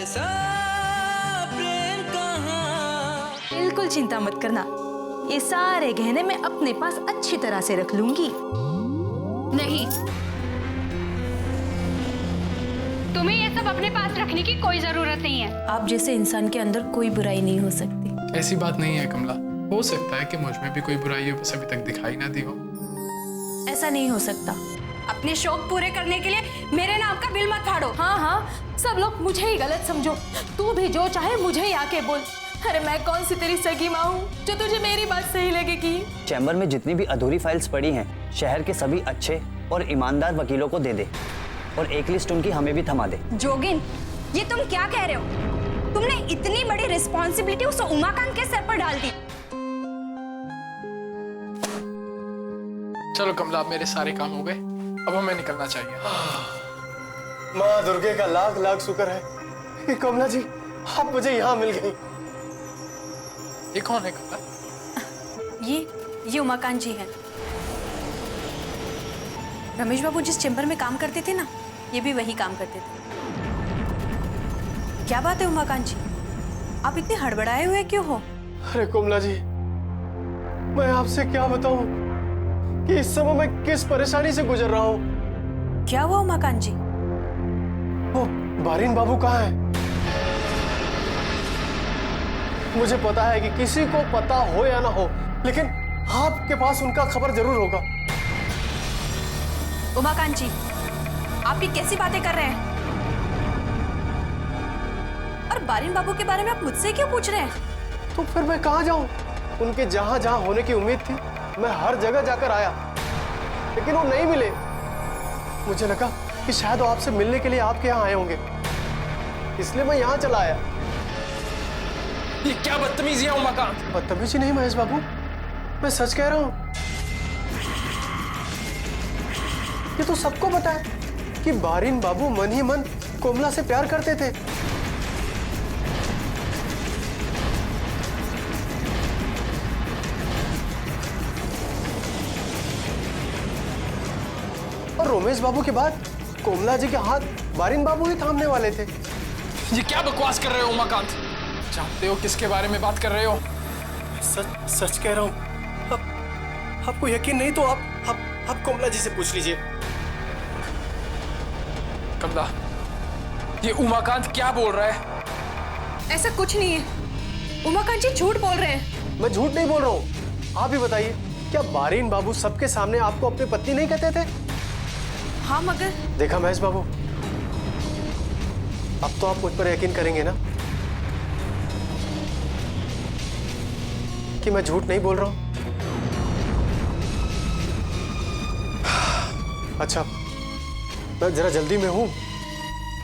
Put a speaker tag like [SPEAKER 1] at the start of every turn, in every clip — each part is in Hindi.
[SPEAKER 1] ऐसा प्रेम कहाँ।
[SPEAKER 2] बिल्कुल चिंता मत करना, ये सारे गहने मैं अपने पास अच्छी तरह से रख लूंगी।
[SPEAKER 3] नहीं, तुम्हें ये सब अपने पास रखने की कोई जरूरत नहीं है।
[SPEAKER 2] आप जैसे इंसान के अंदर कोई बुराई नहीं हो सकती।
[SPEAKER 4] ऐसी बात नहीं है कमला, हो सकता है कि मुझ में भी कोई बुराई बस अभी तक दिखाई ना दी हो।
[SPEAKER 2] ऐसा नहीं हो सकता।
[SPEAKER 3] अपने शौक पूरे करने के लिए मेरे नाम का बिल मत फाड़ो।
[SPEAKER 2] हाँ, सब लोग मुझे ही गलत समझो। तू भी जो चाहे मुझे ही आके बोल। अरे मैं कौन सी तेरी सगी माँ हूँ जो तुझे मेरी बात सही लगेगी।
[SPEAKER 5] चैम्बर में जितनी भी अधूरी फाइल्स पड़ी हैं, शहर के सभी अच्छे और ईमानदार वकीलों को दे दे और एक लिस्ट उनकी हमें भी थमा दे।
[SPEAKER 3] जोगिन, ये तुम क्या कह रहे हो? तुमने इतनी बड़ी रिस्पॉन्सिबिलिटी उस उमाकांत के सर पर डाल दी।
[SPEAKER 4] चलो कमला, अब मेरे सारे काम हो गए, अब हमें निकलना चाहिए।
[SPEAKER 6] माँ दुर्गे का लाख लाख शुक्र है कि कमला जी आप मुझे यहाँ मिल गई।
[SPEAKER 4] ये कौन है कमला?
[SPEAKER 2] ये उमाकांत जी हैं। रमेश बाबू जिस चैम्बर में काम करते थे ना, ये भी वही काम करते थे। क्या बात है उमाकांत जी, आप इतने हड़बड़ाए हुए क्यों हो?
[SPEAKER 6] अरे कमला जी, मैं आपसे क्या बताऊं कि इस समय मैं किस परेशानी से गुजर रहा हूँ।
[SPEAKER 2] क्या हुआ उमाकांत जी?
[SPEAKER 6] वो बारिन बाबू कहाँ है? मुझे पता है कि किसी को पता हो या ना हो, लेकिन आपके पास उनका खबर जरूर होगा।
[SPEAKER 2] उमाकांत जी, आप ये कैसी बातें कर रहे हैं? और बारिन बाबू के बारे में आप मुझसे क्यों पूछ रहे हैं?
[SPEAKER 6] तो फिर मैं कहाँ जाऊं? उनके जहां जहां होने की उम्मीद थी, मैं हर जगह जाकर आया, लेकिन वो नहीं मिले। मुझे लगा कि शायद वो आपसे मिलने के लिए आपके यहाँ आए होंगे, इसलिए मैं यहाँ चला आया।
[SPEAKER 4] ये क्या बदतमीजी है उमाकांत?
[SPEAKER 6] बदतमीजी नहीं महेश बाबू, मैं सच कह रहा हूँ। ये तो सबको पता है कि बारिन बाबू मन ही मन कोमला से प्यार करते थे। और रोमेश बाबू के बाद कोमला जी के हाथ बारिन बाबू ही थामने वाले थे।
[SPEAKER 4] ये क्या बकवास कर रहे हो उमाकांत? जानते हो किसके बारे में बात कर रहे हो?
[SPEAKER 6] सच सच कह रहा हूँ। आपको यकीन नहीं तो आप कोमला जी से पूछ लीजिए।
[SPEAKER 4] कमला, ये उमाकांत क्या बोल रहा है?
[SPEAKER 2] ऐसा कुछ नहीं है, उमाकांत जी झूठ बोल रहे हैं।
[SPEAKER 6] मैं झूठ नहीं बोल रहा हूँ। आप ही बताइए, क्या बारिन बाबू सबके सामने आपको अपनी पत्नी नहीं कहते थे?
[SPEAKER 2] हाँ मगर
[SPEAKER 6] देखा महेश बाबू, अब तो आप मुझ पर यकीन करेंगे ना कि मैं झूठ नहीं बोल रहा हूं? अच्छा, मैं जरा जल्दी में हूं,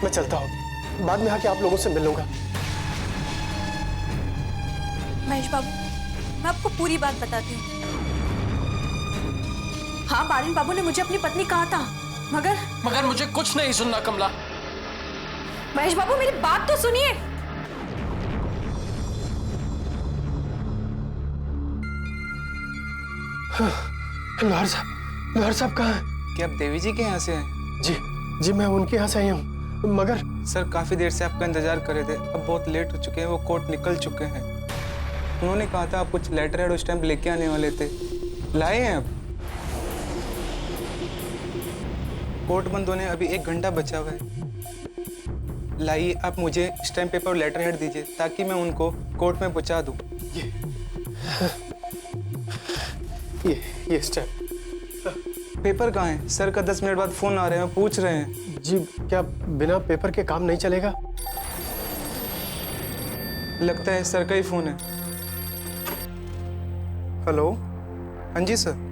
[SPEAKER 6] मैं चलता हूं। बाद में आके आप लोगों से मिल लूंगा।
[SPEAKER 2] महेश बाबू, मैं आपको पूरी बात बताती हूँ। हाँ, बारिन बाबू ने मुझे अपनी पत्नी कहा था, मगर
[SPEAKER 4] मुझे कुछ नहीं सुनना कमला।
[SPEAKER 2] महेश बाबू मेरी बात तो सुनिए।
[SPEAKER 6] लोहार साहब कहाँ हैं?
[SPEAKER 7] क्या आप देवी जी के यहाँ से हैं?
[SPEAKER 6] जी, मैं उनके यहाँ से आई हूँ, मगर
[SPEAKER 7] सर काफ़ी देर से आपका इंतजार कर रहे थे, अब बहुत लेट हो चुके हैं, वो कोर्ट निकल चुके हैं। उन्होंने कहा था आप कुछ लेटर हेड उस टाइम लेके आने वाले थे, लाए हैं अब? कोर्ट बंद होने अभी 1 घंटा बचा हुआ है। लाइए, आप मुझे स्टैम्प पेपर और लेटर हेड दीजिए ताकि मैं उनको कोर्ट में पहुँचा दूँ।
[SPEAKER 6] ये स्टैम्प।
[SPEAKER 7] पेपर कहाँ है? सर का 10 मिनट बाद फ़ोन आ रहे हैं, पूछ रहे हैं।
[SPEAKER 6] जी, क्या बिना पेपर के काम नहीं चलेगा?
[SPEAKER 7] लगता है सर का ही फ़ोन है। हेलो, हाँ जी सर।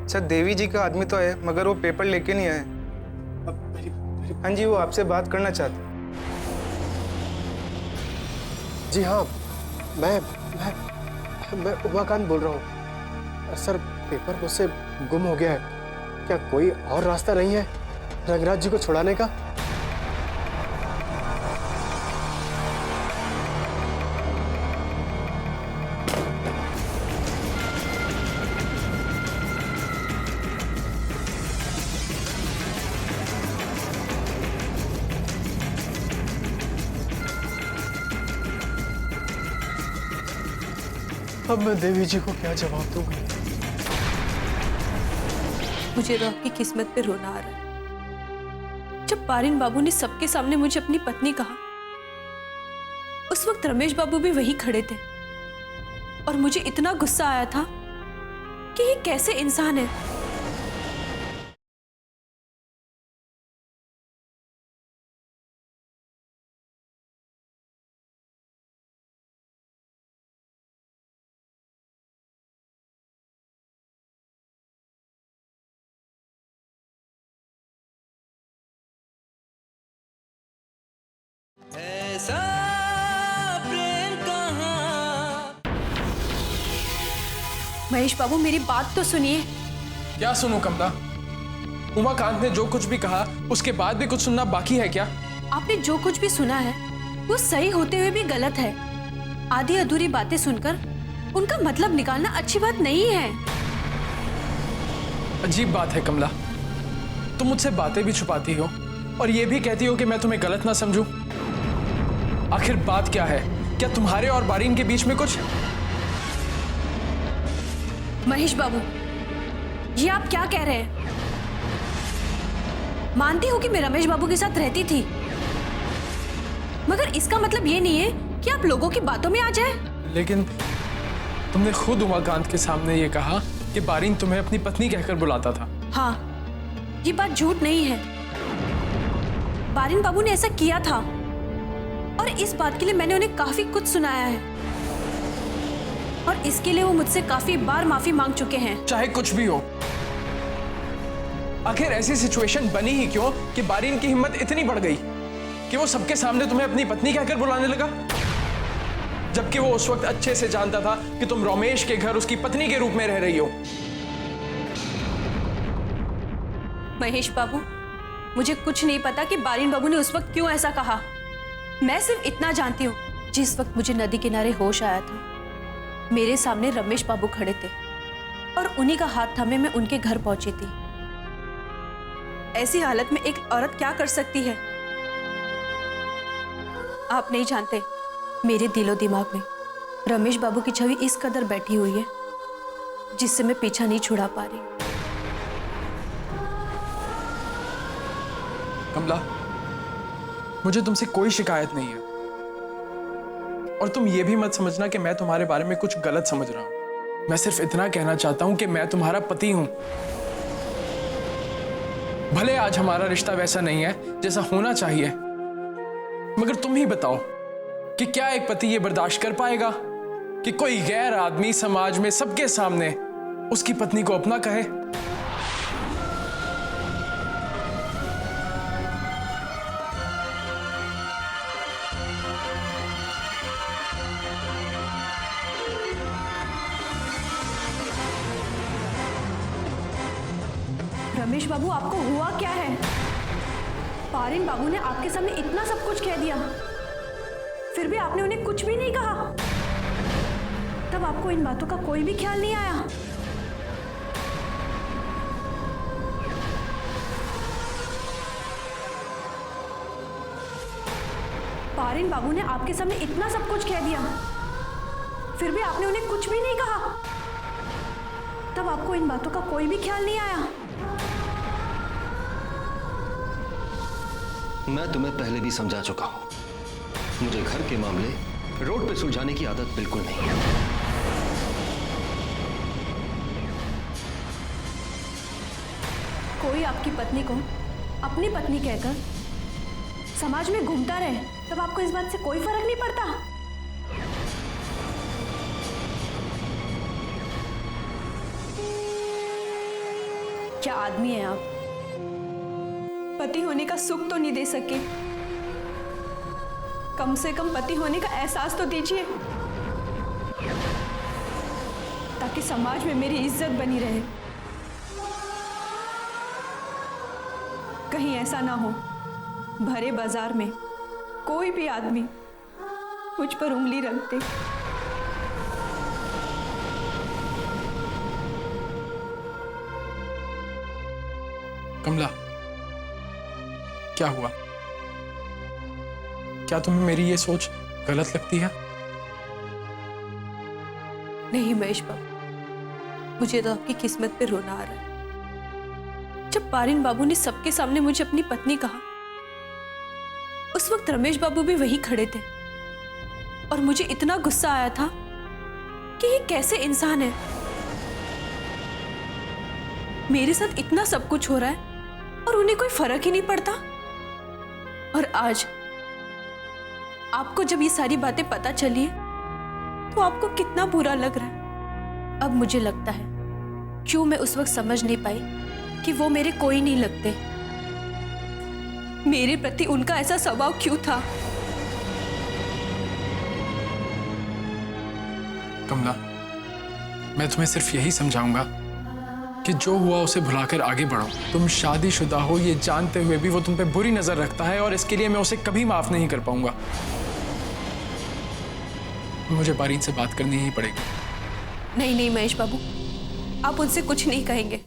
[SPEAKER 7] सर देवी जी का आदमी तो है, मगर वो पेपर लेके नहीं आए। हाँ जी, वो आपसे बात करना चाहते।
[SPEAKER 6] जी हाँ, मैं उमाकांत बोल रहा हूँ। सर, पेपर मुझसे गुम हो गया है। क्या कोई और रास्ता नहीं है रंगराज जी को छुड़ाने का? अब मैं देवी जी को क्या जवाब दूंगा?
[SPEAKER 2] मुझे रॉक की किस्मत पे रोना आ रहा है। जब बारिन बाबू ने सबके सामने मुझे अपनी पत्नी कहा, उस वक्त रमेश बाबू भी वहीं खड़े थे और मुझे इतना गुस्सा आया था कि ये कैसे इंसान है।
[SPEAKER 1] ऐसा प्रेम कहाँ।
[SPEAKER 2] महेश बाबू मेरी बात तो सुनिए।
[SPEAKER 4] क्या सुनूं कमला? उमाकांत ने जो कुछ भी कहा उसके बाद भी कुछ सुनना बाकी है क्या?
[SPEAKER 2] आपने जो कुछ भी सुना है वो सही होते हुए भी गलत है। आधी अधूरी बातें सुनकर उनका मतलब निकालना अच्छी बात नहीं है।
[SPEAKER 4] अजीब बात है कमला, तुम मुझसे बातें भी छुपाती हो और ये भी कहती हो कि मैं तुम्हें गलत ना समझूं। आखिर बात क्या है? क्या तुम्हारे और बारीन के बीच में कुछ?
[SPEAKER 2] महेश बाबू, ये आप क्या कह रहे हैं? मानती हूं कि मैं रमेश बाबू के साथ रहती थी, मगर इसका मतलब ये नहीं है कि आप लोगों की बातों में आ जाए।
[SPEAKER 4] लेकिन तुमने खुद उमाकांत के सामने ये कहा कि बारीन तुम्हें अपनी पत्नी कहकर बुलाता था।
[SPEAKER 2] हाँ, ये बात झूठ नहीं है। बारिन बाबू ने ऐसा किया था और इस बात के लिए मैंने उन्हें काफी कुछ सुनाया है और इसके लिए वो मुझसे काफी बार माफी मांग चुके हैं।
[SPEAKER 4] चाहे कुछ भी हो, आखिर ऐसी सिचुएशन बनी ही क्यों कि बारीन की हिम्मत इतनी बढ़ गई कि वो सबके सामने तुम्हें अपनी पत्नी कहकर बुलाने लगा, जबकि वो उस वक्त अच्छे से जानता था कि तुम रमेश के घर उसकी पत्नी के रूप में रह रही हो।
[SPEAKER 2] महेश बाबू, मुझे कुछ नहीं पता कि बारिन बाबू ने उस वक्त क्यों ऐसा कहा। मैं सिर्फ इतना जानती हूँ, जिस वक्त मुझे नदी किनारे होश आया था, मेरे सामने रमेश बाबू खड़े थे और उन्हीं का हाथ थामे मैं उनके घर पहुंची थी। ऐसी हालत में एक औरत क्या कर सकती है? आप नहीं जानते, मेरे दिलो दिमाग में रमेश बाबू की छवि इस कदर बैठी हुई है जिससे मैं पीछा नहीं छुड़ा पा रही।
[SPEAKER 4] कमला, मुझे तुमसे कोई शिकायत नहीं है और तुम ये भी मत समझना कि मैं तुम्हारे बारे में कुछ गलत समझ रहा हूं। मैं सिर्फ इतना कहना चाहता हूं कि मैं तुम्हारा पति हूं। भले आज हमारा रिश्ता वैसा नहीं है जैसा होना चाहिए, मगर तुम ही बताओ कि क्या एक पति ये बर्दाश्त कर पाएगा कि कोई गैर आदमी समाज में सबके सामने उसकी पत्नी को अपना कहे?
[SPEAKER 2] रमेश बाबू, आपको हुआ क्या है? बारिन बाबू ने आपके सामने इतना सब कुछ कह दिया, फिर भी आपने उन्हें कुछ भी नहीं कहा। तब आपको इन बातों का कोई भी ख्याल नहीं आया? बारिन बाबू ने आपके सामने इतना सब कुछ कह दिया, फिर भी आपने उन्हें कुछ भी नहीं कहा। तब आपको इन बातों का कोई भी ख्याल नहीं आया?
[SPEAKER 8] मैं तुम्हें पहले भी समझा चुका हूं, मुझे घर के मामले रोड पे सुलझाने की आदत बिल्कुल नहीं है।
[SPEAKER 2] कोई आपकी पत्नी को अपनी पत्नी कहकर समाज में घूमता रहे, तब आपको इस बात से कोई फर्क नहीं पड़ता? क्या आदमी है आप? पति होने का सुख तो नहीं दे सके, कम से कम पति होने का एहसास तो दीजिए, ताकि समाज में मेरी इज्जत बनी रहे। कहीं ऐसा ना हो भरे बाजार में कोई भी आदमी मुझ पर उंगली रख दे।
[SPEAKER 4] कमला, क्या हुआ? क्या तुम्हें मेरी ये सोच गलत लगती है?
[SPEAKER 2] नहीं महेश बाबू, मुझे तो आपकी किस्मत पे रोना आ रहा है। जब बारिन बाबू ने सबके सामने मुझे अपनी पत्नी कहा, उस वक्त रमेश बाबू भी वहीं खड़े थे और मुझे इतना गुस्सा आया था कि ये कैसे इंसान है। मेरे साथ इतना सब कुछ हो रहा है और उन्हें कोई फर्क ही नहीं पड़ता। और आज आपको जब ये सारी बातें पता चली है तो आपको कितना बुरा लग रहा है। अब मुझे लगता है क्यों मैं उस वक्त समझ नहीं पाई कि वो मेरे कोई नहीं लगते। मेरे प्रति उनका ऐसा स्वभाव क्यों था।
[SPEAKER 4] कमला, मैं तुम्हें सिर्फ यही समझाऊंगा कि जो हुआ उसे भुलाकर आगे बढ़ो। तुम शादीशुदा हो ये जानते हुए भी वो तुम पे बुरी नजर रखता है और इसके लिए मैं उसे कभी माफ नहीं कर पाऊंगा। मुझे बारीन से बात करनी ही पड़ेगी।
[SPEAKER 2] नहीं नहीं महेश बाबू, आप उनसे कुछ नहीं कहेंगे।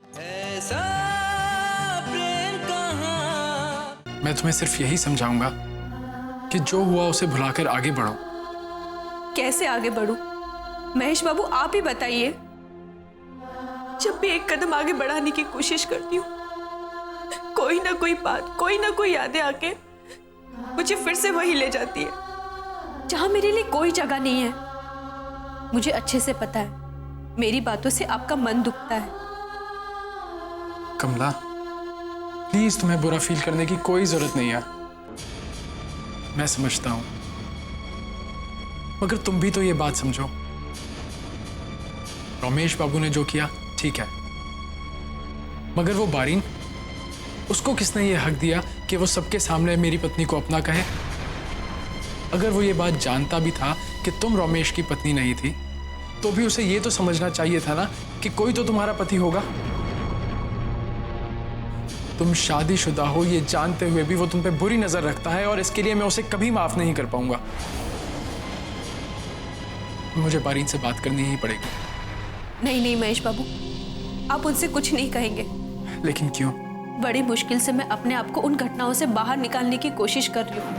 [SPEAKER 1] ऐसा प्रेम कहाँ।
[SPEAKER 4] मैं तुम्हें सिर्फ यही समझाऊंगा कि जो हुआ उसे भुलाकर आगे बढ़ो।
[SPEAKER 2] कैसे आगे बढ़ूं? महेश बाबू आप ही बताइए। जब भी एक कदम आगे बढ़ाने की कोशिश करती हूँ, कोई ना कोई बात, कोई ना कोई यादें आके मुझे फिर से वही ले जाती है जहां मेरे लिए कोई जगह नहीं है। मुझे अच्छे से पता है मेरी बातों से आपका मन दुखता है।
[SPEAKER 4] कमला, प्लीज तुम्हें बुरा फील करने की कोई जरूरत नहीं है। मैं समझता हूं, मगर तुम भी तो ये बात समझो, रमेश बाबू ने जो किया ठीक है, मगर वो बारीन, उसको किसने ये हक दिया कि वो सबके सामने मेरी पत्नी को अपना कहे? अगर वो ये बात जानता भी था कि तुम रमेश की पत्नी नहीं थी, तो भी उसे ये तो समझना चाहिए था ना कि कोई तो तुम्हारा पति होगा। तुम शादीशुदा हो ये जानते हुए भी वो तुम पे बुरी नजर रखता है और इसके लिए मैं उसे कभी माफ नहीं कर पाऊंगा। मुझे बारीन से बात करनी ही पड़ेगी।
[SPEAKER 2] नहीं नहीं महेश बाबू, आप उनसे कुछ नहीं कहेंगे।
[SPEAKER 4] लेकिन क्यों?
[SPEAKER 2] बड़ी मुश्किल से मैं अपने आप को उन घटनाओं से बाहर निकालने की कोशिश कर रही हूँ।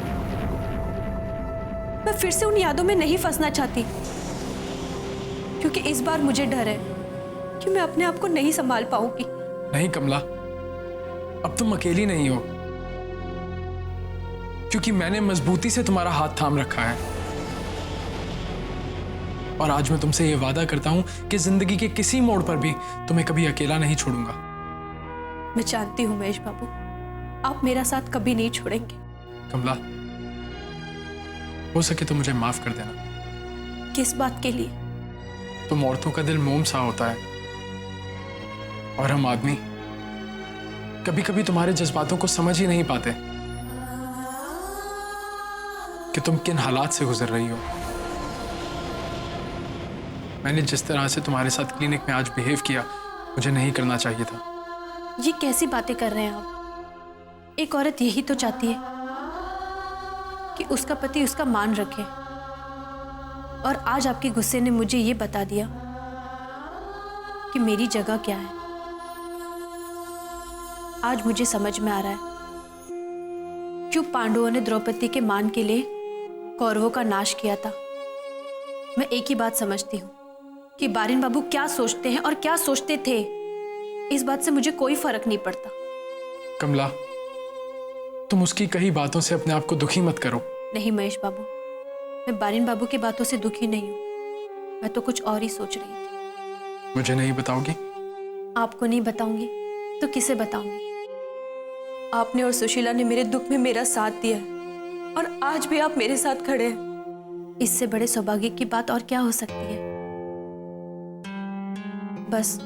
[SPEAKER 2] मैं फिर से उन यादों में नहीं फंसना चाहती, क्योंकि इस बार मुझे डर है कि मैं अपने आप को नहीं संभाल पाऊंगी।
[SPEAKER 4] नहीं कमला, अब तुम अकेली नहीं हो, क्योंकि मैंने मजबूती से तुम्हारा हाथ थाम रखा है। और आज मैं तुमसे यह वादा करता हूं कि जिंदगी के किसी मोड़ पर भी तुम्हें कभी अकेला नहीं छोड़ूंगा।
[SPEAKER 2] मैं जानती हूं महेश बाबू, आप मेरा साथ कभी नहीं छोड़ेंगे।
[SPEAKER 4] कमला, हो सके तो मुझे माफ कर देना।
[SPEAKER 2] किस बात के लिए?
[SPEAKER 4] तुम औरतों का दिल मोम सा होता है और हम आदमी कभी कभी तुम्हारे जज्बातों को समझ ही नहीं पाते कि तुम किन हालात से गुजर रही हो। मैंने जिस तरह से तुम्हारे साथ क्लिनिक में आज बिहेव किया, मुझे नहीं करना चाहिए था।
[SPEAKER 2] ये कैसी बातें कर रहे हैं आप? एक औरत यही तो चाहती है कि उसका पति उसका मान रखे, और आज आपके गुस्से ने मुझे ये बता दिया कि मेरी जगह क्या है। आज मुझे समझ में आ रहा है क्यों पांडवों ने द्रौपदी के मान के लिए कौरवों का नाश किया था। मैं एक ही बात समझती हूँ कि बारिन बाबू क्या सोचते हैं और क्या सोचते थे, इस बात से मुझे कोई फर्क नहीं पड़ता।
[SPEAKER 4] कमला, तुम उसकी कई बातों से अपने आप को दुखी मत करो।
[SPEAKER 2] नहीं महेश बाबू, मैं बारिन बाबू की बातों से दुखी नहीं हूँ। मैं तो कुछ और ही सोच रही थी।
[SPEAKER 4] मुझे नहीं बताओगी?
[SPEAKER 2] आपको नहीं बताऊंगी तो किसे बताऊंगी? आपने और सुशीला ने मेरे दुख में मेरा साथ दिया है और आज भी आप मेरे साथ खड़े हैं। इससे बड़े सौभाग्य की बात और क्या हो सकती है? बस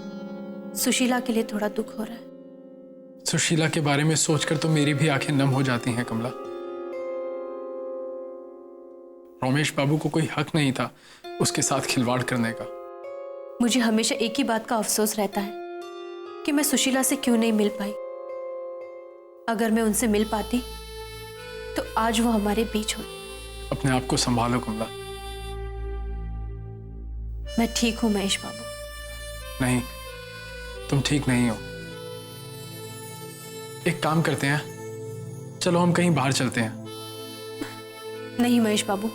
[SPEAKER 2] सुशीला के लिए थोड़ा दुख हो रहा है।
[SPEAKER 4] सुशीला के बारे में सोचकर तो मेरी भी आंखें नम हो जाती हैं कमला। रमेश बाबू को कोई हक नहीं था उसके साथ खिलवाड़ करने का।
[SPEAKER 2] मुझे हमेशा एक ही बात का अफसोस रहता है कि मैं सुशीला से क्यों नहीं मिल पाई। अगर मैं उनसे मिल पाती तो आज वो हमारे बीच हो।
[SPEAKER 4] अपने आप को संभालो कमला।
[SPEAKER 2] मैं ठीक हूं महेश बाबू।
[SPEAKER 4] नहीं, तुम ठीक नहीं हो। एक काम करते हैं, चलो हम कहीं बाहर चलते हैं।
[SPEAKER 2] नहीं महेश बाबू,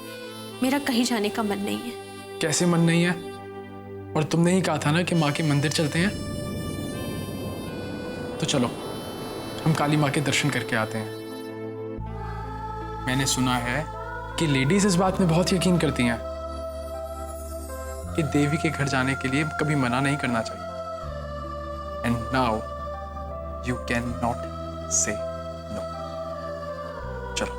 [SPEAKER 2] मेरा कहीं जाने का मन नहीं है।
[SPEAKER 4] कैसे मन नहीं है? और तुमने ही कहा था ना कि माँ के मंदिर चलते हैं। तो चलो हम काली माँ के दर्शन करके आते हैं। मैंने सुना है कि लेडीज इस बात में बहुत यकीन करती हैं कि देवी के घर जाने के लिए कभी मना नहीं करना चाहिए। And now you can not से नो। चलो।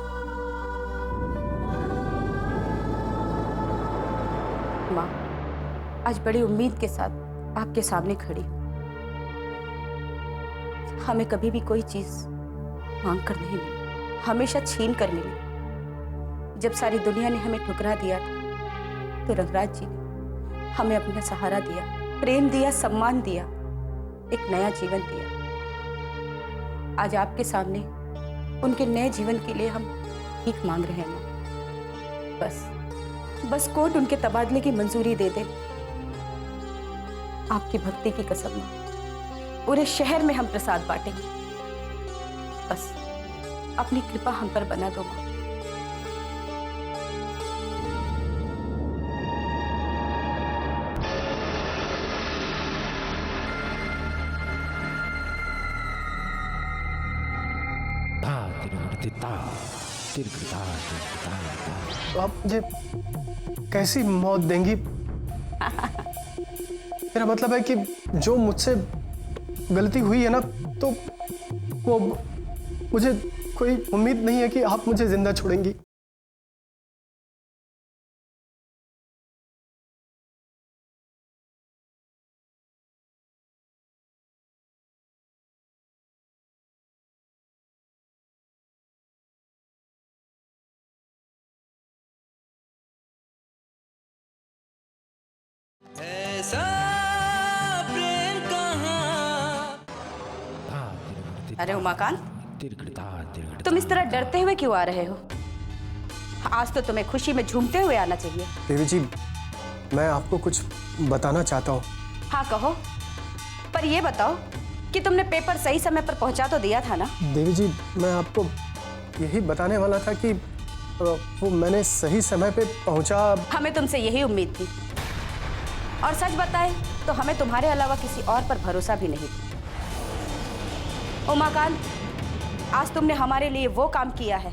[SPEAKER 9] माँ, आज बड़ी उम्मीद के साथ आपके सामने खड़ी हूँ। हमें कभी भी कोई चीज मांग कर नहीं मिली, हमेशा छीन कर मिली। जब सारी दुनिया ने हमें ठुकरा दिया था तो रंगराज जी ने हमें अपना सहारा दिया, प्रेम दिया, सम्मान दिया, एक नया जीवन दिया। आज आपके सामने उनके नए जीवन के लिए हम भीख मांग रहे हैं माँ। बस कोर्ट उनके तबादले की मंजूरी दे दे। आपकी भक्ति की कसम माँ, पूरे शहर में हम प्रसाद बांटेंगे। बस अपनी कृपा हम पर बना दो माँ।
[SPEAKER 6] तो आप मुझे कैसी मौत देंगी? मेरा मतलब है कि जो मुझसे गलती हुई है ना, तो वो मुझे कोई उम्मीद नहीं है कि आप मुझे जिंदा छोड़ेंगी।
[SPEAKER 1] ऐसा प्रेम कहाँ।
[SPEAKER 9] अरे उमाकांत, तुम इस तरह डरते हुए क्यों आ रहे हो? आज तो तुम्हें खुशी में झूमते हुए आना चाहिए।
[SPEAKER 6] देवी जी, मैं आपको कुछ बताना चाहता हूँ।
[SPEAKER 9] हाँ कहो, पर ये बताओ कि तुमने पेपर सही समय पर पहुंचा तो दिया था ना?
[SPEAKER 6] देवी जी, मैं आपको यही बताने वाला था कि वो मैंने सही समय पे पहुंचा।
[SPEAKER 9] हमें तुमसे यही उम्मीद थी, और सच बताए तो हमें तुम्हारे अलावा किसी और पर भरोसा भी नहीं था। उमाकांत, आज तुमने हमारे लिए वो काम किया है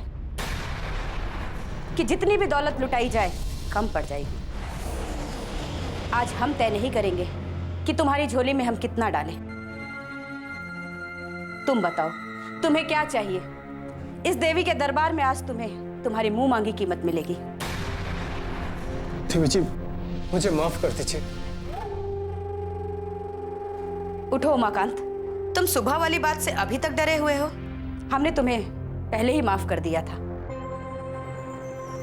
[SPEAKER 9] कि जितनी भी दौलत लुटाई जाए कम पड़ जाएगी। आज हम तय नहीं करेंगे कि तुम्हारी झोली में हम कितना डालें। तुम बताओ, तुम्हें क्या चाहिए? इस देवी के दरबार में आज तुम्हें तुम्हारी मुंह मांगी कीमत मिलेगी।
[SPEAKER 6] देवी जी, मुझे माफ कर दीजिए।
[SPEAKER 9] उठो उमाकांत, तुम सुबह वाली बात से अभी तक डरे हुए हो। हमने तुम्हें पहले ही माफ कर दिया था।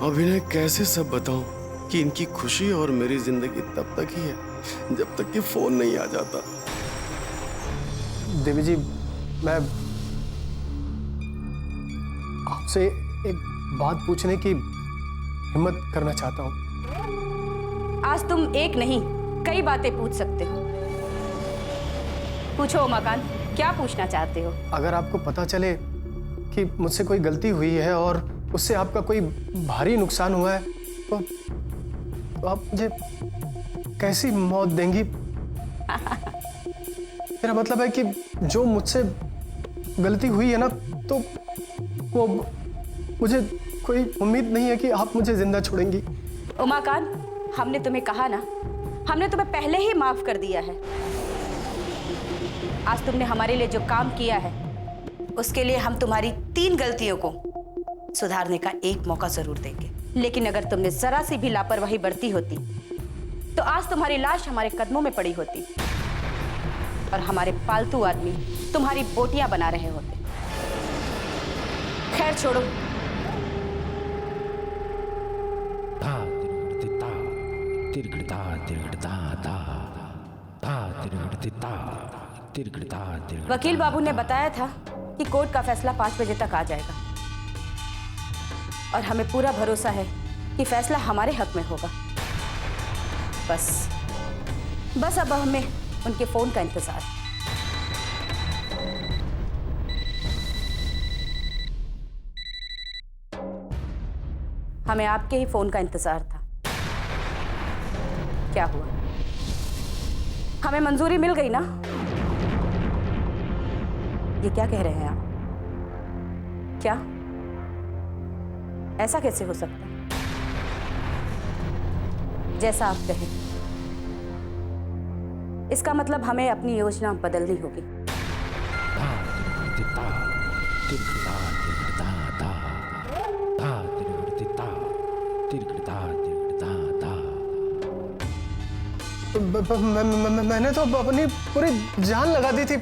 [SPEAKER 10] अब इन्हें कैसे सब बताऊं कि इनकी खुशी और मेरी जिंदगी तब तक ही है जब तक कि फोन नहीं आ जाता।
[SPEAKER 6] देवी जी, मैं आपसे एक बात पूछने की हिम्मत करना चाहता हूं।
[SPEAKER 9] आज तुम एक नहीं कई बातें पूछ सकते हो। पूछो उमाकांत, क्या पूछना चाहते हो?
[SPEAKER 6] अगर आपको पता चले कि मुझसे कोई गलती हुई है और उससे आपका कोई भारी नुकसान हुआ है, तो आप मुझे कैसी मौत देंगी? मेरा मतलब है कि जो मुझसे गलती हुई है ना, तो वो मुझे कोई उम्मीद नहीं है कि आप मुझे जिंदा छोड़ेंगी।
[SPEAKER 9] उमाकांत, हमने तुम्हें कहा ना, हमने तुम्हें पहले ही माफ कर दिया है। आज तुमने हमारे लिए जो काम किया है उसके लिए हम तुम्हारी 3 गलतियों को सुधारने का एक मौका जरूर देंगे। लेकिन अगर तुमने जरा सी भी लापरवाही बरती होती तो आज तुम्हारी लाश हमारे कदमों में पड़ी होती और हमारे पालतू आदमी तुम्हारी बोटियां बना रहे होते। खैर छोड़ो, वकील बाबू ने बताया था कि कोर्ट का फैसला 5 बजे तक आ जाएगा। और हमें पूरा भरोसा है कि फैसला हमारे हक में होगा। बस अब हमें उनके फोन का इंतजार है। हमें आपके ही फोन का इंतजार था। क्या हुआ? हमें मंजूरी मिल गई ना? ये क्या कह रहे हैं आप? क्या? ऐसा कैसे हो सकता है? जैसा आप कहें। इसका मतलब हमें अपनी योजना बदलनी होगी।
[SPEAKER 6] मैंने तो अपनी पूरी जान लगा दी थी।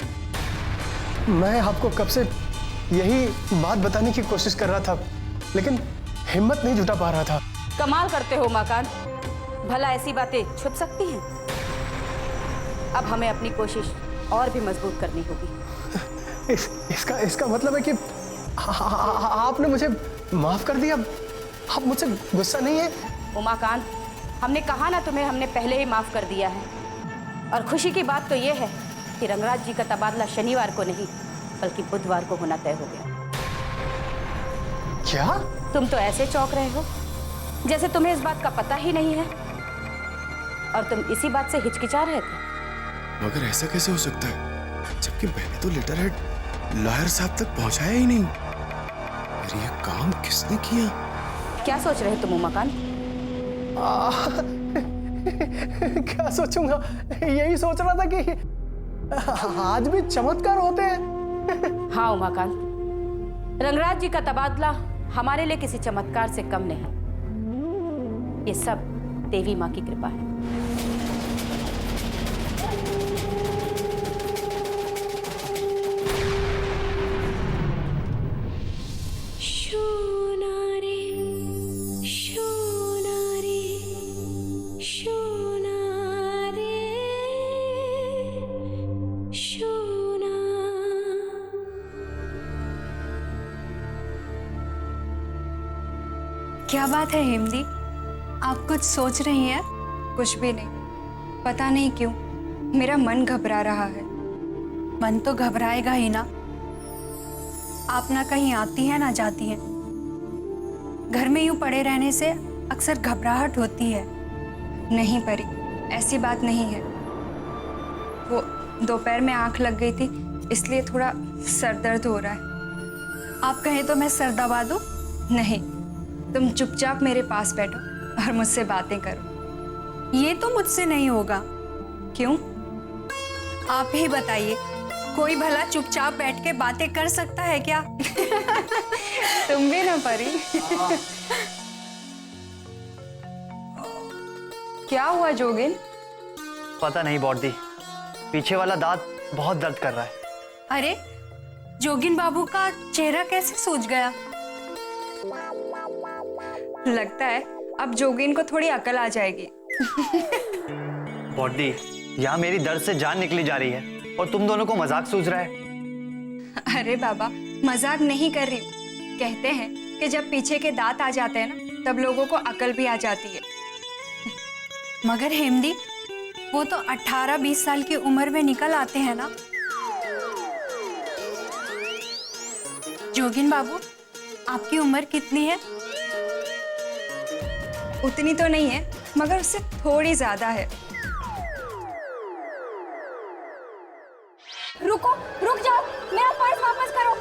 [SPEAKER 6] मैं आपको कब से यही बात बताने की कोशिश कर रहा था, लेकिन हिम्मत नहीं जुटा पा रहा था।
[SPEAKER 9] कमाल करते हो मकान, भला ऐसी बातें छुप सकती हैं? अब हमें अपनी कोशिश और भी मजबूत करनी होगी।
[SPEAKER 6] इसका मतलब है कि आपने मुझे माफ कर दिया? आप मुझसे गुस्सा नहीं है?
[SPEAKER 9] उमाकांत, हमने कहा ना तुम्हें, हमने पहले ही माफ कर दिया है। और खुशी की बात तो ये है कि रंगराज जी का तबादला शनिवार को नहीं बल्कि बुधवार को होना तय हो गया।
[SPEAKER 6] क्या?
[SPEAKER 9] तुम तो ऐसे चौंक रहे हो जैसे तुम्हें इस बात का पता ही नहीं है, और तुम इसी बात से हिचकिचा रहे थे।
[SPEAKER 10] मगर ऐसा कैसे हो सकता है, जबकि मैंने तो लेटर हेड लॉयर साहब तक पहुंचाया ही नहीं। और ये काम किसने किया?
[SPEAKER 9] क्या सोच रहे तुम उमाकांत?
[SPEAKER 6] क्या सोचूंगा, यही सोच रहा था कि आज भी चमत्कार होते हैं।
[SPEAKER 9] हाँ उमाकांत, रंगराज जी का तबादला हमारे लिए किसी चमत्कार से कम नहीं। ये सब देवी माँ की कृपा है।
[SPEAKER 3] क्या बात है हिमदी, आप कुछ सोच रही हैं? कुछ भी नहीं, पता नहीं क्यों मेरा मन घबरा रहा है।
[SPEAKER 2] मन तो घबराएगा ही ना। आप ना कहीं आती हैं ना जाती हैं। घर में यूं पड़े रहने से अक्सर घबराहट होती है।
[SPEAKER 3] नहीं परी, ऐसी बात नहीं है। वो दोपहर में आंख लग गई थी, इसलिए थोड़ा सर दर्द हो रहा है।
[SPEAKER 2] आप कहें तो मैं सर दबा दूं?
[SPEAKER 3] नहीं, तुम चुपचाप मेरे पास बैठो और मुझसे बातें करो।
[SPEAKER 2] ये तो मुझसे नहीं होगा।
[SPEAKER 3] क्यों?
[SPEAKER 2] आप ही बताइए, कोई भला चुपचाप बैठ के बातें कर सकता है क्या?
[SPEAKER 3] तुम भी ना परी। क्या हुआ जोगिन?
[SPEAKER 5] पता नहीं बॉडी, पीछे वाला दांत बहुत दर्द कर रहा है।
[SPEAKER 2] अरे, जोगिन बाबू का चेहरा कैसे सूज गया?
[SPEAKER 3] लगता है अब जोगिन को थोड़ी अकल आ जाएगी।
[SPEAKER 5] बॉडी, यहाँ मेरी दर्द से जान निकली जा रही है और तुम दोनों को मजाक सूझ रहा है।
[SPEAKER 3] अरे बाबा, मजाक नहीं कर रही हूँ। कहते हैं कि जब पीछे के दांत आ जाते हैं ना, तब लोगों को अकल भी आ जाती है।
[SPEAKER 2] मगर हेमदी, वो तो 18-20 साल की उम्र में निकल आते हैं ना। जोगिन बाबू, आपकी उम्र कितनी है?
[SPEAKER 3] उतनी तो नहीं है, मगर उससे थोड़ी ज्यादा है।
[SPEAKER 9] रुको, रुक जाओ, मेरा पर्स वापस करो।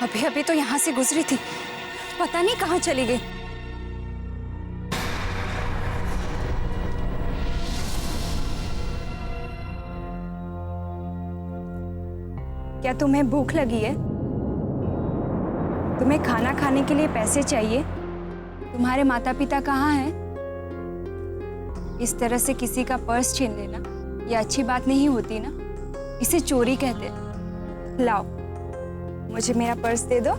[SPEAKER 3] अभी अभी तो यहाँ से गुजरी थी, पता नहीं कहाँ चली गई। क्या तुम्हें भूख लगी है? तुम्हें खाना खाने के लिए पैसे चाहिए? तुम्हारे माता पिता कहाँ हैं? इस तरह से किसी का पर्स छीन लेना ये अच्छी बात नहीं होती ना, इसे चोरी कहते हैं। लाओ, मुझे मेरा पर्स दे दो।